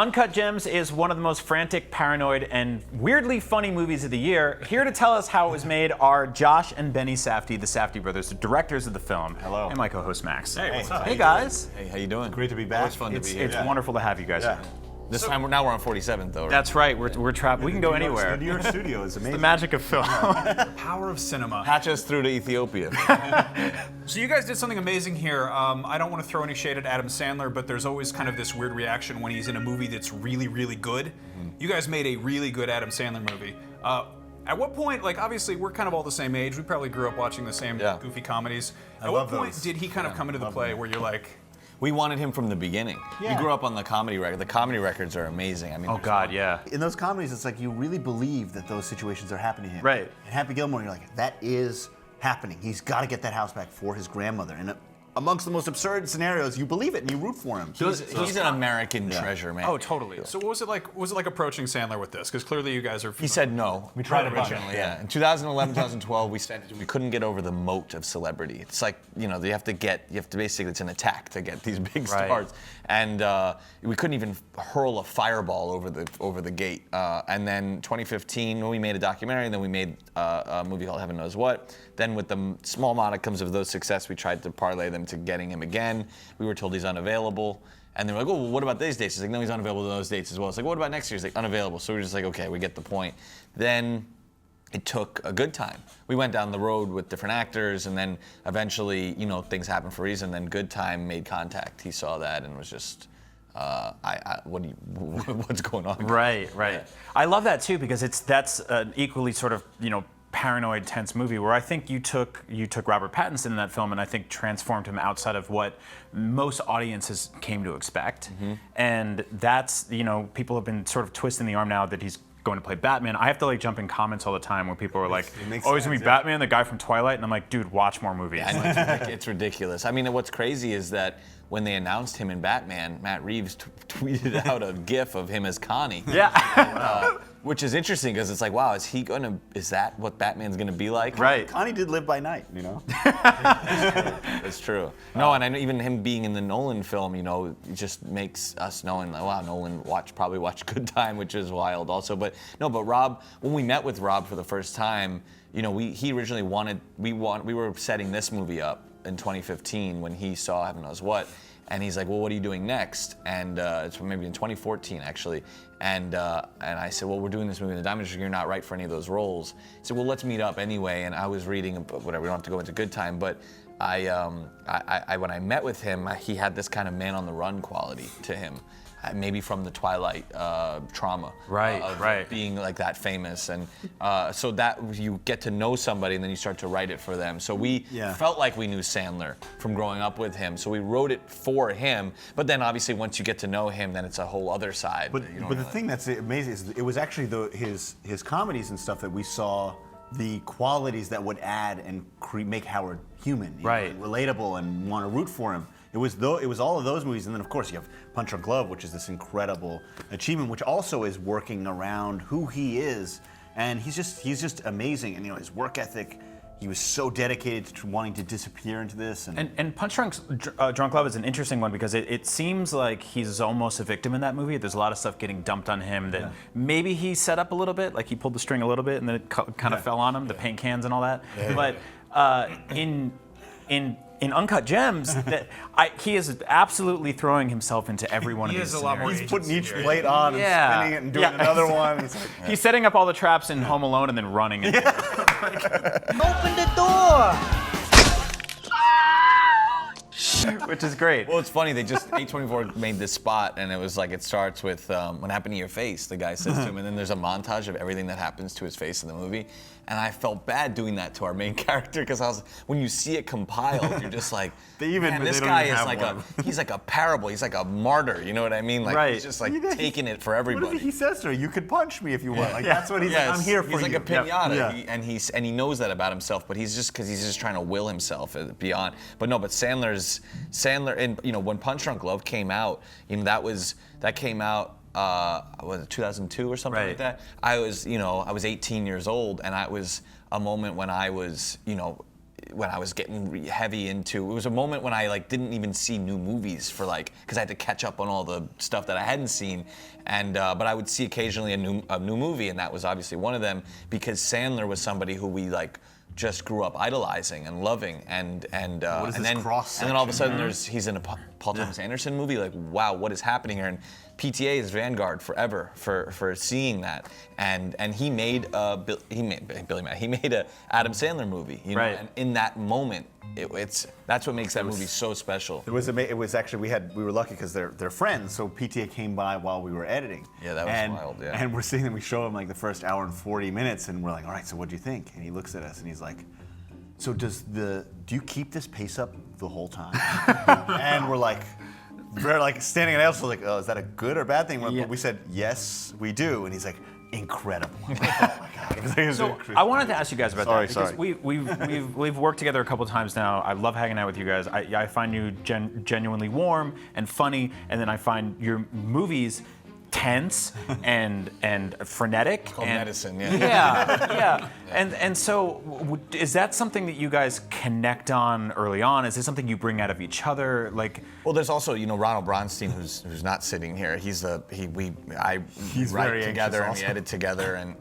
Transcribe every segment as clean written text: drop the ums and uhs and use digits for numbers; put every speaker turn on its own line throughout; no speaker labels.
Uncut Gems is one of the most frantic, paranoid, and weirdly funny movies of the year. Here to tell us how it was made are Josh and Benny Safdie, the Safdie brothers, the directors of the film.
Hello.
And my co-host Max.
Hey, what's up?
Hey guys.
Hey, how you doing?
Great to be back.
Always fun to be here.
It's wonderful to have you guys.
Yeah. This time now we're on 47th though. Right?
That's right. We're trapped. We can go anywhere.
The New York studio is amazing.
The magic of film.
Power of cinema.
Patch us through to Ethiopia.
So you guys did something amazing here. I don't want to throw any shade at Adam Sandler, but there's always kind of this weird reaction when he's in a movie that's really, really good. Mm-hmm. You guys made a really good Adam Sandler movie. At what point, like obviously we're kind of all the same age. We probably grew up watching the same goofy comedies. At what point did he kind of come into the play where you're like...
We wanted him from the beginning.
Yeah.
We grew up on the comedy record. The comedy records are amazing. I mean,
Oh God, yeah.
In those comedies, it's like you really believe that those situations are happening to him.
Right.
In Happy Gilmore, you're like, that is happening. He's got to get that house back for his grandmother. And amongst the most absurd scenarios, you believe it and you root for him.
He's an American treasure, man.
Oh, totally. So what was it like? What was it like approaching Sandler with this? Because clearly you guys are.
He said no.
We tried
originally. Yeah. In 2011, 2012, we couldn't get over the moat of celebrity. It's like you have to basically it's an attack to get these big stars, and we couldn't even hurl a fireball over the gate. And then 2015, we made a documentary, and then we made a movie called Heaven Knows What. Then with the small modicums of those success, we tried to parlay them to getting him again. We were told he's unavailable. And they were like, oh, well, what about these dates? He's like, no, he's unavailable to those dates as well. It's like, what about next year? He's like, unavailable. So we were just like, okay, we get the point. Then it took a Good Time. We went down the road with different actors, and then eventually, things happen for a reason. Then Good Time made contact. He saw that and was just, what's going on?
Right. I love that too because that's an equally sort of paranoid, tense movie where I think you took Robert Pattinson in that film and I think transformed him outside of what most audiences came to expect. Mm-hmm. And that's people have been sort of twisting the arm now that he's going to play Batman. I have to jump in comments all the time where people are like, "Oh, he's gonna be Batman, the guy from Twilight," and I'm like, "Dude, watch more movies."
Yeah, it's ridiculous. I mean, what's crazy is that when they announced him in Batman, Matt Reeves tweeted out a GIF of him as Connie.
Yeah.
Which is interesting because it's like, wow, is that what Batman's gonna be like?
Right.
Connie did live by night,
That's true. No, and I know even him being in the Nolan film, it just makes us knowing, like, wow, Nolan probably watched Good Time, which is wild also. But Rob, when we met with Rob for the first time, he originally we were setting this movie up in 2015 when he saw Heaven Knows What. And he's like, well, what are you doing next? And it's maybe in 2014, actually. And I said, well, we're doing this movie in the Diamond District. You're not right for any of those roles. He said, well, let's meet up anyway. And I was reading, whatever, we don't have to go into Good Time. But when I met with him, he had this kind of man on the run quality to him. Maybe from the Twilight trauma of being like that famous, and so that you get to know somebody and then you start to write it for them. So we felt like we knew Sandler from growing up with him, so we wrote it for him. But then obviously once you get to know him, then it's a whole other side.
But the thing that's amazing is it was actually his comedies and stuff that we saw the qualities that would add and make Howard human, and relatable, and want to root for him. It was all of those movies, and then of course you have Punch Drunk Love, which is this incredible achievement, which also is working around who he is, and he's just amazing, and his work ethic. He was so dedicated to wanting to disappear into this,
and Punch Drunk Love is an interesting one because it seems like he's almost a victim in that movie. There's a lot of stuff getting dumped on him that maybe he set up a little bit, like he pulled the string a little bit, and then it kind of fell on him, the paint cans and all that. Yeah. But in Uncut Gems, he is absolutely throwing himself into every one of these scenarios.
He's putting each plate on and spinning it and doing another one. It's like,
He's setting up all the traps in Home Alone and then running.
Open the door!
Which is great.
Well, it's funny, A24 made this spot, and it was like, it starts with, what happened to your face, the guy says to him, and then there's a montage of everything that happens to his face in the movie. And I felt bad doing that to our main character, because when you see it compiled, you're just like, man, this guy is he's like a parable, he's like a martar, you know what I mean? Like, he's just like taking it for everybody.
What if he says to her, you could punch me if you want. Like, that's what he's like, I'm here for you.
He's like a pinata, and he knows that about himself, but he's just trying to will himself beyond. But Sandler, and when Punch Drunk Love came out, that came out, was it 2002 or something like that? I was 18 years old, and it was a moment when I was, when I was getting heavy into. It was a moment when I like didn't even see new movies for like because I had to catch up on all the stuff that I hadn't seen, and but I would see occasionally a new movie, and that was obviously one of them because Sandler was somebody who we like just grew up idolizing and loving, and then all of a sudden he's in a Paul Thomas Anderson movie. Like, wow, what is happening here? And PTA is vanguard forever for seeing that. And he made a Adam Sandler movie, you know.
Right.
And in that moment, that's what makes that movie so special.
It was actually we were lucky because they're friends. So PTA came by while we were editing.
Yeah, that was wild. Yeah.
And we're seeing them. We show him like the first hour and 40 minutes, and we're like, all right, so what do you think? And he looks at us and he's like, so do you keep this pace up the whole time? And we're like standing at us, like, oh, is that a good or bad thing?
Yeah.
We said, yes, we do. And he's like, incredible. I'm like, oh my God.
So I wanted to ask you guys about that because
Sorry.
we've worked together a couple times now. I love hanging out with you guys. I find you genuinely warm and funny, and then I find your movies tense and frenetic.
Called medicine, yeah.
Yeah. And so is that something that you guys connect on early on? Is this something you bring out of each other? Like,
well, there's also Ronald Bronstein who's not sitting here. He's we write together and we edit together, and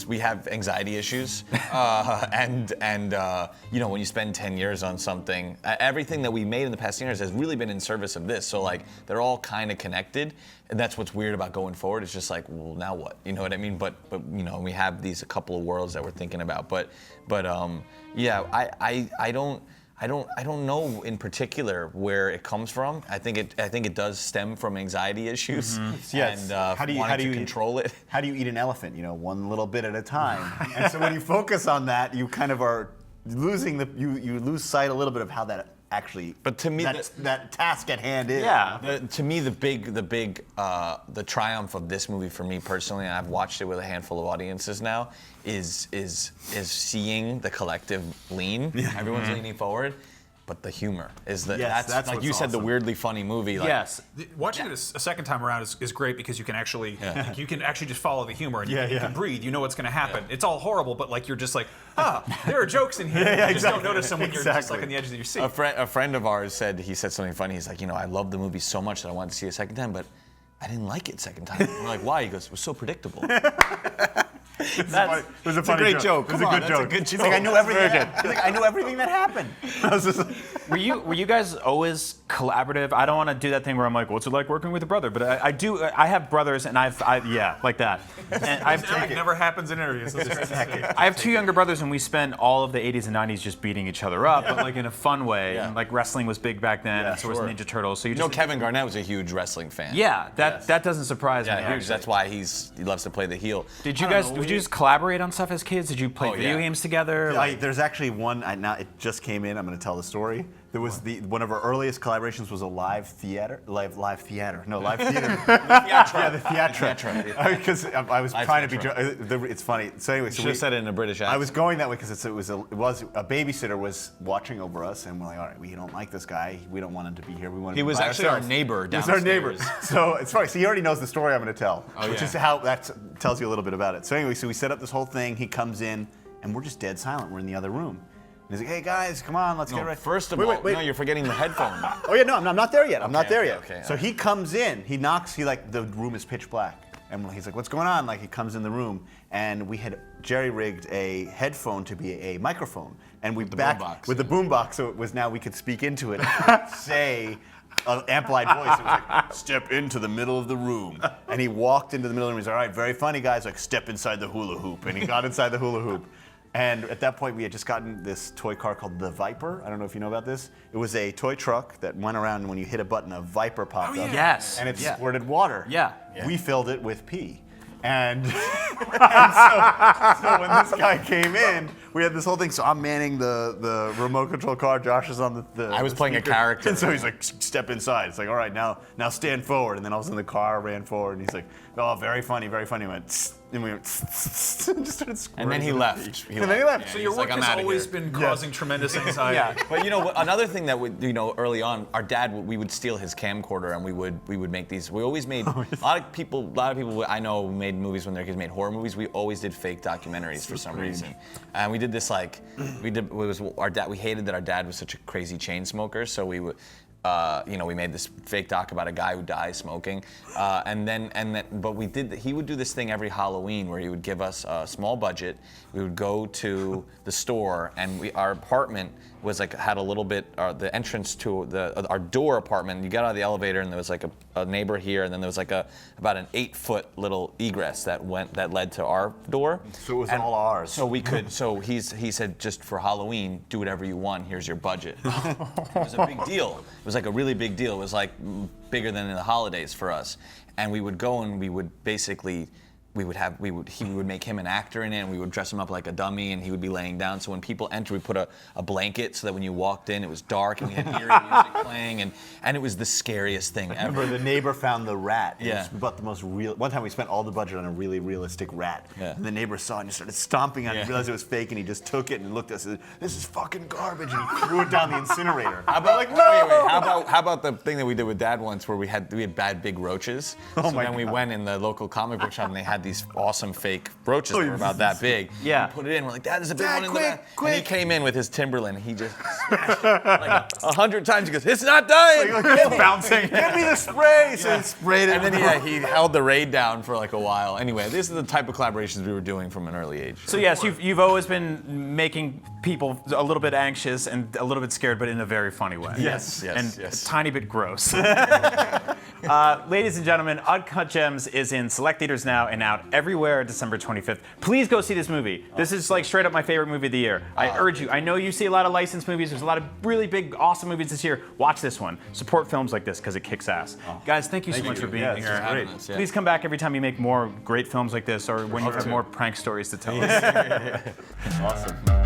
we have anxiety issues, and when you spend 10 years on something, everything that we made in the past 10 years has really been in service of this. So like they're all kind of connected, and that's what's weird about going forward. It's just like, well, now what? You know what I mean? But we have a couple of worlds that we're thinking about. But yeah, I don't know in particular where it comes from. I think it does stem from anxiety issues.
Mm-hmm. Yes.
And
how do you
control it?
How do you eat an elephant? One little bit at a time. And so when you focus on that, you kind of are losing you lose sight a little bit of how that actually.
But to me,
that task at hand is.
yeah.
To me, the triumph of this movie for me personally, and I've watched it with a handful of audiences now, is seeing the collective lean. Yeah. Everyone's leaning forward, but the humor is that's like you said, the weirdly funny movie. Like,
Yes.
Watching it a second time around is great because you can actually just follow the humor and you can breathe. You know what's going to happen. Yeah. It's all horrible, but like you're just like, there are jokes in here. You just don't notice them when you're just like on the edge of your seat.
A friend of ours said something funny. He's like, I love the movie so much that I wanted to see it a second time, but I didn't like it second time. We're like, why? He goes, it was so predictable.
It was a great joke. It was a good joke. He's like, I knew everything. He's like, I knew everything that happened.
Were you guys always collaborative? I don't want to do that thing where I'm like, what's it like working with a brother? But I do. I have brothers, and like that. And
it never happens in interviews.
I have two younger brothers, and we spent all of the 80s and 90s just beating each other up, but like in a fun way. Yeah. And like wrestling was big back then, and so was Ninja Turtles. So
Kevin Garnett was a huge wrestling fan.
Yeah, that doesn't surprise me.
Huge. That's why he loves to play the heel.
Did you just collaborate on stuff as kids? Did you play video games together?
There's actually one. Now it just came in. I'm going to tell the story. There was one of our earliest collaborations was a live theater. Yeah, the theatre. Because I was trying to be. It's funny. So anyway,
should have said it in a British accent.
I was going that way because it was a babysitter was watching over us, and we're like, all right, we don't like this guy. We don't want him to be here. We want.
He was actually our neighbor downstairs.
He was our neighbor. So it's funny. So he already knows the story I'm going to tell, which is how that tells you a little bit about it. So anyway, so we set up this whole thing. He comes in, and we're just dead silent. We're in the other room. And he's like, hey guys, come on, let's get ready.
First of all, no, you're forgetting the headphone.
Oh yeah, no, I'm not there yet. I'm not there yet.
Okay,
so he comes in, he knocks, the room is pitch black. And he's like, what's going on? Like he comes in the room, and we had jerry-rigged a headphone to be a microphone. And we backed with the boombox, so it was now we could speak into it and say an amplified voice. It was like, step into the middle of the room. And he walked into the middle of the room. He's like, all right, very funny, guys. Like, step inside the hula hoop. And he got inside the hula hoop. And at that point, we had just gotten this toy car called the Viper. I don't know if you know about this. It was a toy truck that went around, and when you hit a button, a Viper popped up.
Yes.
And it squirted water.
Yeah.
We filled it with pee. And, so when this guy came in, we had this whole thing. So I'm manning the remote control car. Josh is on the
I was playing a character.
And so he's like, step inside. It's like, all right, now stand forward. And then all of a sudden the car ran forward. And he's like, oh, very funny, very funny. He went, tss, and we went, tss, and just started squirting.
And then he left.
And then he left.
So your work has always been causing tremendous anxiety.
But another thing that early on, our dad, we would steal his camcorder, and we would make these. We always made a lot of people I know made movies when their kids made horror movies. We always did fake documentaries for some reason, and we did this like, it was our dad. We hated that our dad was such a crazy chain smoker, so we would. We made this fake doc about a guy who dies smoking, but he would do this thing every Halloween where he would give us a small budget. We would go to the store, and our apartment was like had a little bit, the entrance to our door apartment. You got out of the elevator, and there was like a neighbor here, and then there was like about an 8-foot little egress that led to our door.
So it was all ours.
So we could. So he said, just for Halloween, do whatever you want. Here's your budget. It was a big deal. It was like a really big deal. It was like bigger than in the holidays for us. And we would go and we would basically. He would make him an actor in it, and we would dress him up like a dummy, and he would be laying down. So when people enter, we put a blanket so that when you walked in, it was dark, and we had eerie music playing, and it was the scariest thing ever.
Remember, the neighbor found the rat.
Yeah.
We bought the most real. One time we spent all the budget on a really realistic rat.
Yeah.
And the neighbor saw it and just started stomping on it, and realized it was fake, and he just took it and looked at us and said, "This is fucking garbage," and he threw it down the incinerator.
How about, wait, how about the thing that we did with Dad once, where we had bad big roaches?
Oh
so
my
then we
God.
went in the local comic book shop, and they had these awesome fake roaches that were about that big.
Yeah.
We put it in. We're like, Dad, there's a big
Dad,
one in
quick,
there.
quick.
And he came in with his Timberland. He just smashed it like 100 times. He goes, "It's not dying."
It's bouncing. Give me the spray. So he sprayed it.
And then he held the raid down for like a while. Anyway, this is the type of collaborations we were doing from an early age.
So yes, you've always been making people a little bit anxious and a little bit scared, but in a very funny way.
Yes,
and
yes.
a tiny bit gross. Ladies and gentlemen, Uncut Gems is in select theaters now and out everywhere December 25th. Please go see this movie. This is like straight up my favorite movie of the year. I urge you. I know you see a lot of licensed movies. There's a lot of really big, awesome movies this year. Watch this one. Support films like this because it kicks ass. Guys, thank you so much for being
Yeah, this
here.
is great.
Yeah.
Please come back every time you make more great films like this or when you have more prank stories to tell us.
Awesome.